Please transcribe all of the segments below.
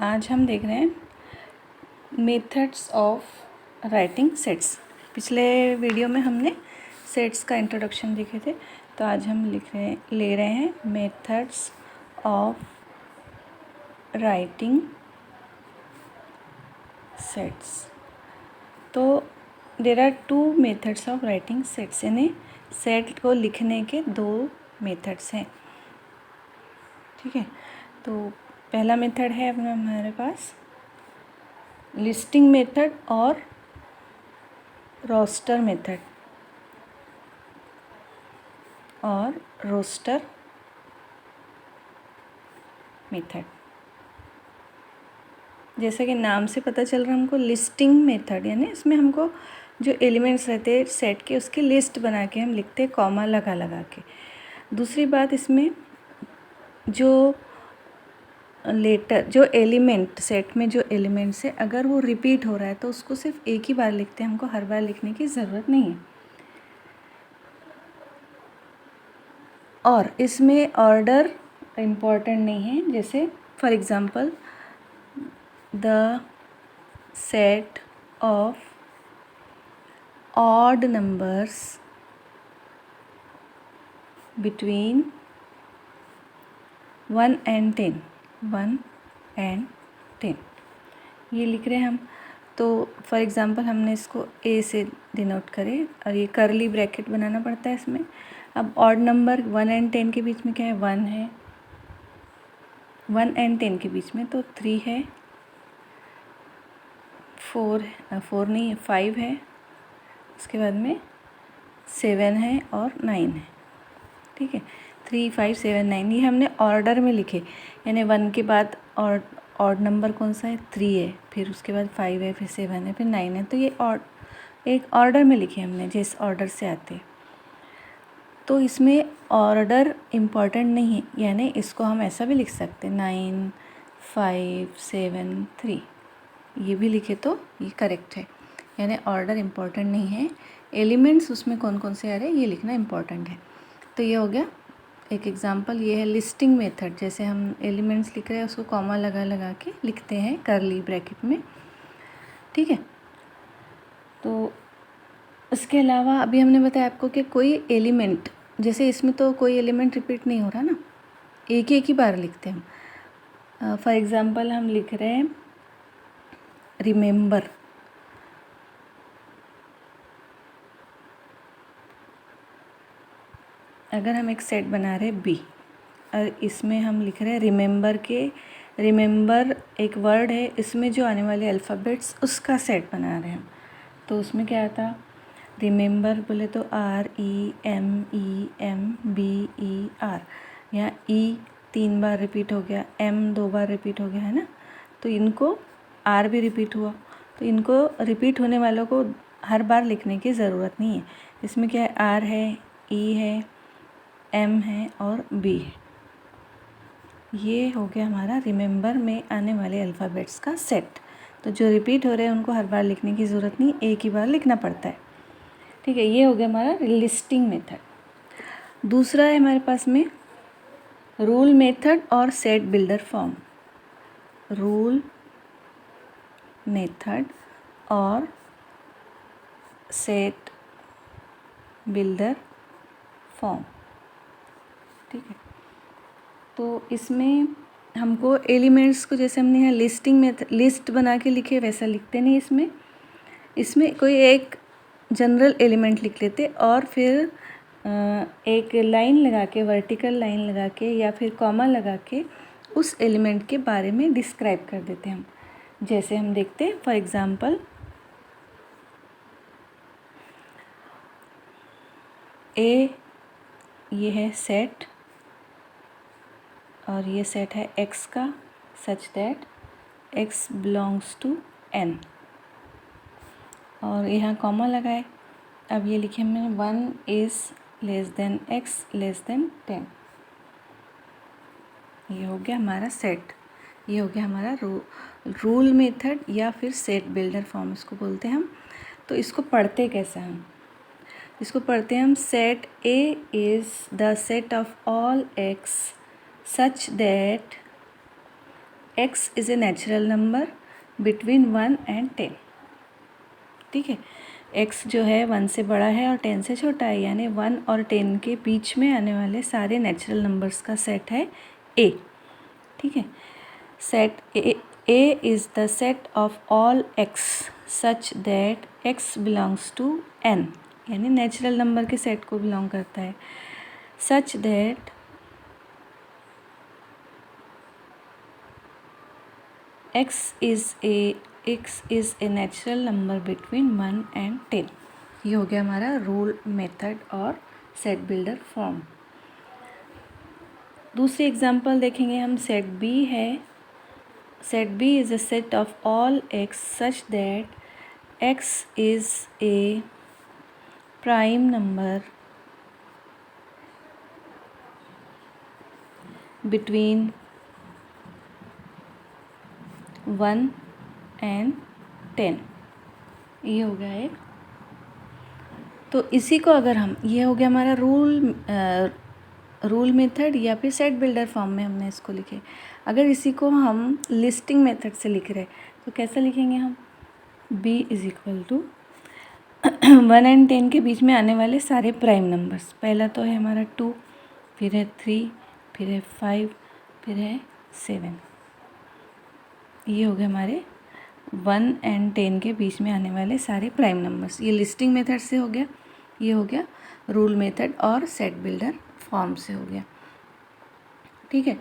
आज हम देख रहे हैं मेथड्स ऑफ राइटिंग सेट्स। पिछले वीडियो में हमने सेट्स का इंट्रोडक्शन लिखे थे, तो आज हम ले रहे हैं मेथड्स ऑफ राइटिंग सेट्स। तो there are two methods of writing sets, यानी सेट को लिखने के दो मेथड्स हैं। ठीक है, तो पहला मेथड है अपना हमारे पास लिस्टिंग मेथड और रोस्टर मेथड मेथड। जैसे कि नाम से पता चल रहा है हमको लिस्टिंग मेथड, यानी इसमें हमको जो एलिमेंट्स रहते हैं सेट के उसकी लिस्ट बना के हम लिखते हैं कॉमा लगा लगा के। दूसरी बात, इसमें जो लेटर जो एलिमेंट सेट में जो एलिमेंट्स है अगर वो रिपीट हो रहा है तो उसको सिर्फ एक ही बार लिखते हैं, हमको हर बार लिखने की ज़रूरत नहीं है। और इसमें ऑर्डर इम्पॉर्टेंट नहीं है। जैसे for example the set of odd numbers between 1 and 10 ये लिख रहे हैं हम। तो फॉर एग्ज़ाम्पल हमने इसको ए से डिनोट करें और ये करली ब्रैकेट बनाना पड़ता है इसमें। अब ऑड नंबर 1 and 10 के बीच में क्या है, 1 है, 1 and 10 के बीच में तो 3 है, 4 नहीं है, 5 है, उसके बाद में 7 है और 9 है। ठीक है, 3, 5, 7, 9 ये हमने ऑर्डर में लिखे, यानी 1 के बाद ऑड नंबर कौन सा है, 3 है, फिर उसके बाद 5 है, फिर 7 है, फिर 9 है। तो ये एक ऑर्डर में लिखे हमने, जिस ऑर्डर से आते। तो इसमें ऑर्डर इम्पॉर्टेंट नहीं है, यानी इसको हम ऐसा भी लिख सकते हैं 9, 5, 7, 3 ये भी लिखे तो ये करेक्ट है। यानी ऑर्डर इम्पॉर्टेंट नहीं है, एलिमेंट्स उसमें कौन कौन से आ रहे हैं ये लिखना इम्पॉर्टेंट है। तो ये हो गया एक एग्जांपल, ये है लिस्टिंग मेथड। जैसे हम एलिमेंट्स लिख रहे हैं उसको कॉमा लगा लगा के लिखते हैं करली ब्रैकेट में। ठीक है, तो इसके अलावा अभी हमने बताया आपको कि कोई एलिमेंट, जैसे इसमें तो कोई एलिमेंट रिपीट नहीं हो रहा ना, एक ही बार लिखते हैं हम। फॉर एग्ज़ाम्पल हम लिख रहे हैं रिमेंबर। अगर हम एक सेट बना रहे हैं बी और इसमें हम लिख रहे हैं रिमेंबर एक वर्ड है, इसमें जो आने वाले अल्फ़ाबेट्स उसका सेट बना रहे हैं हम। तो उसमें क्या आता, रिमेंबर बोले तो REMEMBER, यहाँ E 3 बार रिपीट हो गया, M 2 बार रिपीट हो गया है ना, तो इनको R भी रिपीट हुआ, तो इनको रिपीट होने वालों को हर बार लिखने की ज़रूरत नहीं है। इसमें क्या है, R है, E है, M है और B है। ये हो गया हमारा रिमेंबर में आने वाले अल्फ़ाबेट्स का सेट। तो जो रिपीट हो रहे हैं उनको हर बार लिखने की ज़रूरत नहीं, एक ही बार लिखना पड़ता है। ठीक है, ये हो गया हमारा लिस्टिंग मेथड। दूसरा है हमारे पास में रूल मेथड और set builder form. Rule method और सेट बिल्डर फॉर्म। ठीक है, तो इसमें हमको एलिमेंट्स को, जैसे हमने यहाँ लिस्टिंग में लिस्ट बना के लिखे वैसा लिखते नहीं, इसमें कोई एक जनरल एलिमेंट लिख लेते और फिर एक लाइन लगा के, वर्टिकल लाइन लगा के या फिर कॉमा लगा के उस एलिमेंट के बारे में डिस्क्राइब कर देते हैं हम। जैसे हम देखते हैं फॉर एग्ज़ाम्पल ए, ये है सेट और ये सेट है x का, such that x belongs to n, और यहाँ कॉमा लगाए। अब ये लिखे हमने 1 is less than x less than 10। ये हो गया हमारा सेट, ये हो गया हमारा रूल मेथड या फिर सेट बिल्डर फॉर्म इसको बोलते हैं हम। तो इसको पढ़ते कैसे हम, इसको पढ़ते हैं हम, set A is the set of all x such that x is a natural number between 1 and 10। ठीक है, x जो है 1 से बड़ा है और 10 से छोटा है, यानी 1 और 10 के बीच में आने वाले सारे नेचुरल नंबर्स का सेट है A। ठीक है, set A is the set of all x such that x belongs to n, यानी नेचुरल नंबर के सेट को बिलोंग करता है। Such that x is a natural number between 1 and 10। ये हो गया हमारा रूल, मेथड और सेट बिल्डर फॉर्म। दूसरी एग्जांपल देखेंगे हम, सेट B है। Set B is a set of all x such that x is A prime number between 1 and 10। ये हो गया एक। तो इसी को अगर हम, ये हो गया हमारा रूल मेथड या फिर सेट बिल्डर फॉर्म में हमने इसको लिखे। अगर इसी को हम लिस्टिंग मेथड से लिख रहे तो कैसे लिखेंगे हम, b is equal to 1 and 10 के बीच में आने वाले सारे प्राइम नंबर्स। पहला तो है हमारा 2, फिर है 3, फिर है 5, फिर है 7। ये हो गए हमारे 1 and 10 के बीच में आने वाले सारे प्राइम नंबर्स। ये लिस्टिंग मेथड से हो गया, ये हो गया रूल मेथड और सेट बिल्डर फॉर्म से हो गया। ठीक है,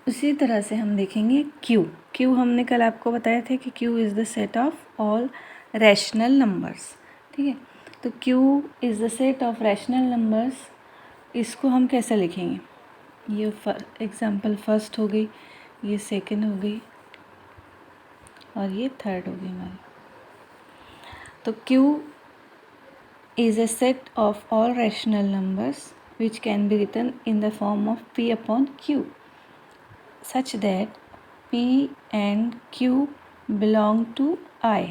उसी तरह से हम देखेंगे क्यू हमने कल आपको बताया था कि Q is the set of all rational numbers. ठीक है, तो Q is the set of rational numbers. इसको हम कैसे लिखेंगे, ये एग्जाम्पल फर्स्ट हो गई, ये सेकंड हो गई और ये थर्ड हो गई हमारी। तो Q is a set of all rational numbers which can be written in the form of p upon q such that p and q belong to I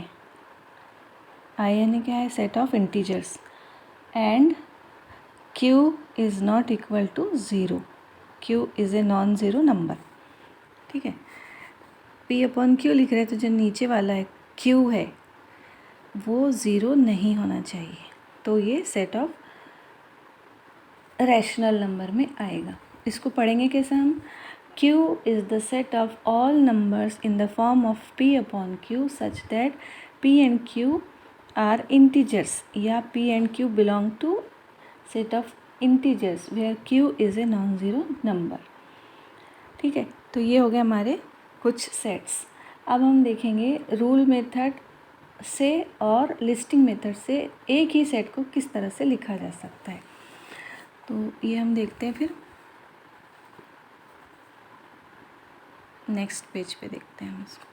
यानी क्या है, set of integers, and q is not equal to 0। q is a non-zero number। ठीक है, p upon q लिख रहे हैं तो जो नीचे वाला है q है वो 0 नहीं होना चाहिए, तो ये सेट ऑफ रैशनल नंबर में आएगा। इसको पढ़ेंगे कैसे हम, Q is the set of all numbers in the form of P upon Q such that P and Q are integers, या P and Q belong to set of integers where Q is a non zero number. ठीक है, तो ये हो गए हमारे कुछ sets. अब हम देखेंगे रूल मेथड से और लिस्टिंग मेथड से एक ही सेट को किस तरह से लिखा जा सकता है। तो ये हम देखते हैं, फिर नेक्स्ट पेज पे देखते हैं हम इसको।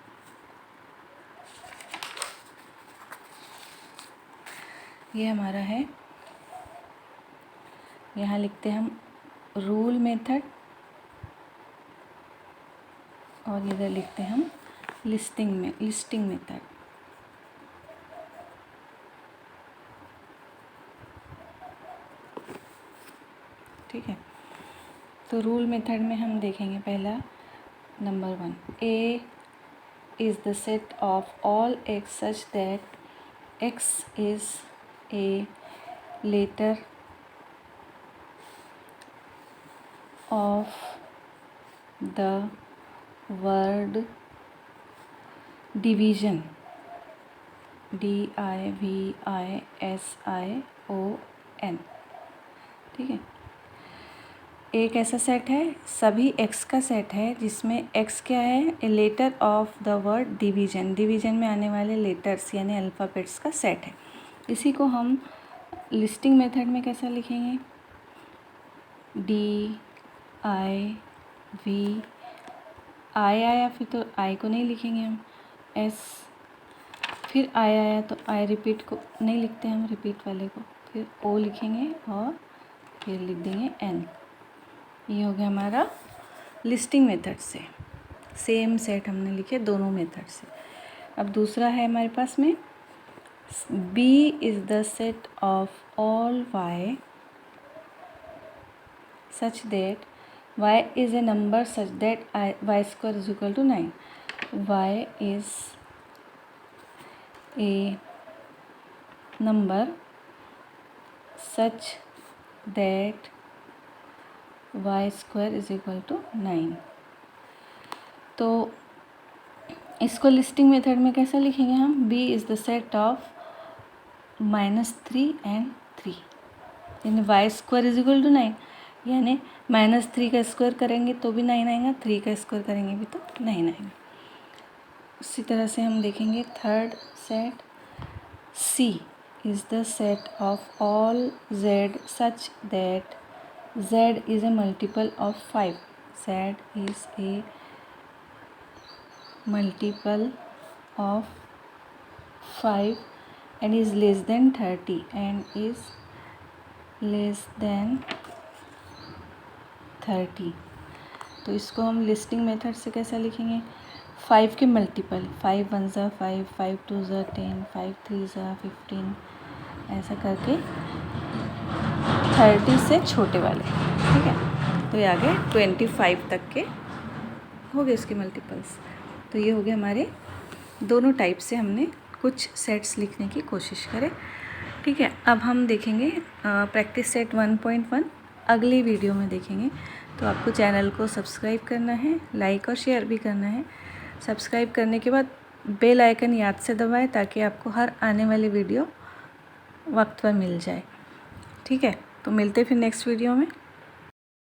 ये हमारा है, यहाँ लिखते हैं हम रूल मेथड और इधर लिखते हैं हम लिस्टिंग मेथड। ठीक है, तो रूल मेथड में हम देखेंगे पहला number 1, A is the set of all x such that x is a letter of the word division, DIVISION। ठीक है, एक ऐसा सेट है, सभी x का सेट है जिसमें x क्या है, a letter of the word division में आने वाले लेटर्स यानी अल्फ़ाबेट्स का सेट है। इसी को हम लिस्टिंग मेथड में कैसा लिखेंगे, DIV I आया, फिर तो I को नहीं लिखेंगे हम, S, फिर I आया तो I रिपीट को नहीं लिखते हम, रिपीट वाले को, फिर O लिखेंगे और फिर लिख देंगे N। ये हो गया हमारा लिस्टिंग मेथड से, सेम सेट हमने लिखे दोनों मेथड से। अब दूसरा है हमारे पास में, B is the set of all y such that y is a number such that y square is equal to 9. y is a number such that y square is equal to 9. तो इसको listing method में कैसे लिखेंगे हम? b is the set of -3 and 3, यानी Y square is equal to 9, यानी -3 का square करेंगे तो भी 9 आएगा, 3 का स्क्वायर करेंगे भी तो 9 आएगा। उसी तरह से हम देखेंगे third set, C is the set of all Z such that Z is a multiple of 5. Z is a multiple of 5 and is less than 30 and is less than 30. तो इसको हम लिस्टिंग मेथड से कैसे लिखेंगे? 5 के multiple, 5 1 ज़ा 5, 5 2 ज़ा 10, 5 3 ज़ा 15, ऐसा करके 30 से छोटे वाले, ठीक है। तो ये आ गए 25 तक के हो गए इसके मल्टीपल्स। तो ये हो गए हमारे दोनों टाइप से हमने कुछ सेट्स लिखने की कोशिश करें, ठीक है। अब हम देखेंगे प्रैक्टिस सेट 1.1 अगली वीडियो में देखेंगे। तो आपको चैनल को सब्सक्राइब करना है, लाइक और शेयर भी करना है। सब्सक्राइब करने के बाद बेल आइकन याद से दबाएं ताकि आपको हर आने वाली वीडियो वक्त पर मिल जाए, ठीक है। तो मिलते फिर नेक्स्ट वीडियो में।